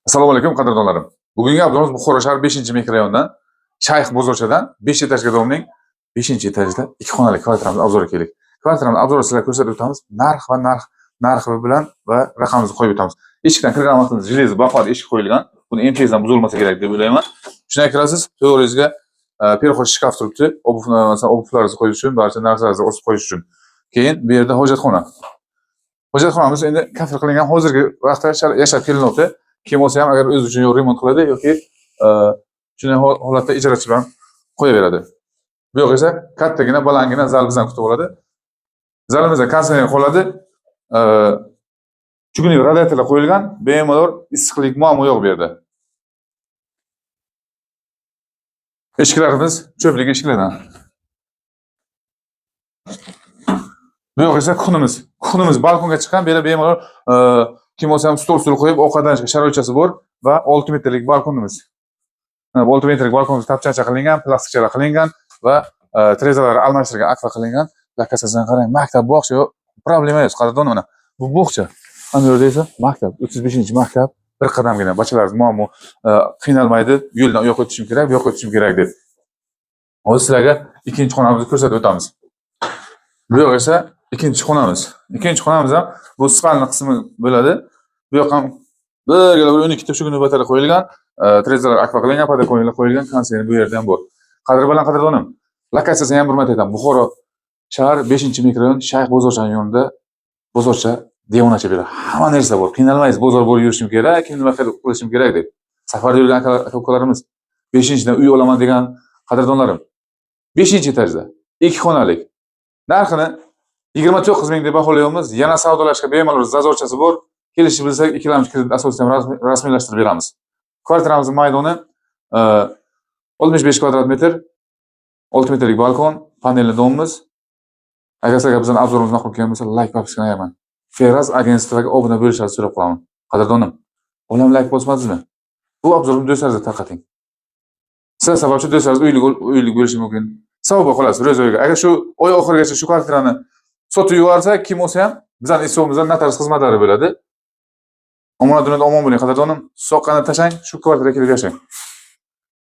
Assalomu alaykum qadrdonlarim. Bugungi abzorimiz Buxoro shahar 5-mikrorayondan Shayx bozorchadan 5 etajga domning 5-etajda 2 xonali kvartiramizni obzorga keldik. Kvartiramizni obzorda sizlarga ko'rsatib o'tamiz. Narxi bilan va raqamimizni qo'yib o'tamiz. Eshikdan kirgan vaqtida jelezi baquvvat eshik qo'yilgan. Buni MTSdan buzilmasa kerak deb o'ylayman. Shundan kirasiz, to'g'ringizga perxo'sh shkaf turibdi. Obuvlaringizni qo'yish uchun, barcha narsalaringizni o'sib qo'yish uchun. Keyin bu yerda hojatxona. Hojatxonamiz endi kafir qilingan, hozirgi vaqtda yashab kelinyapti. Kim olsa ham agar o'zi uchun remont qiladi yoki shunday holatda ijarachi bilan qo'yaveradi. Bu yoq esa kattagina, balangina zal bizdan kutib oladi. Zalimizda konsdisioner qoladi. Chuqurlik radiatorlar qo'yilgan, bemalol issiqlik muammo yo'q bu yerda. Eshiklarimiz cho'plik eshiklardan. Bu yoq esa kunimiz. Kunimiz balkonga chiqqan, bu yerda bemalol kim olsa ham stol qo'yib ovqatlanishga sharoitchasi bor va 6 metrlik balkonimiz. 6 metrlik balkonimiz tapchancha qilingan, plastikchalar qilingan va trezalari almashtirilgan, akfa qilingan. Lakasasidan qarang, maktab, bog'cha yo'q, problema yo'q. Qadrdon mana bu bog'cha. Ana yerda esa maktab, 35-maktab, bir qadamgina bachalaringiz muammo qiynalmaydi, yo'ldan u yoqqa o'tishim kerak, bu yoqqa o'tishim kerak deb. Hozir sizlarga ikkinchi xonamizni ko'rsatib o'tamiz. Bu yoq esa ikkinchi xonamiz. Ikkinchi xonamiz ham bu spalni qismi bo'ladi. Bu yoq ham birgala 12 ta shugina batara qo'yilgan, trezalar akva qilingan, podokонникlar qo'yilgan, konsdisioner bu yerda ham bor. Qadrdonim, lokatsiyasini ham bir marta aytaman. Buxoro shahar 5-mikrorayon Shayx bozorchaning yonida bozorcha devonacha beradi. Hamma narsa bor. Qiynalmaysiz, bozor bo'lib yurishim kerak, nima qilishim kerak deb. Safarda yurgan aka-ukalarimiz 5-dan uy olaman degan qadrdonlarim 5-etajda 2 xonalik. Narxini 29 ming deb baholayapmiz. Yana savdolashga bemalol zazorchasi bor. Kelishib bilsak, ikkilamchi kredit asosida ham rasmiylashtirib beramiz. Kvartiramizning maydoni 65 kvadrat metr, 6 metrlik balkon, panelli domimiz. Agar sizlarga bizning obzorimiz ma'qul kelgan bo'lsa, like bosishni aytmayman. Feraz agentstvaga obuna bo'lishni so'rab qolaman. Qadrdonim, olam like bosmadingizmi? Bu obzorni do'stlaringizga tarqating. Sizlar sababchi do'stlaringiz uylik bo'lishi mumkin. Savol qolasiz ro'zoyga. Agar shu oy oxirigacha shu kvartirani sotib yuborsa, kim olsa ham bizning hisobimizdan notarius xizmatlari bo'ladi. Omonat dunyoda omon bo'ling qadrdonim. Soqqani tashlang, shu kvartiraga kelib yashang.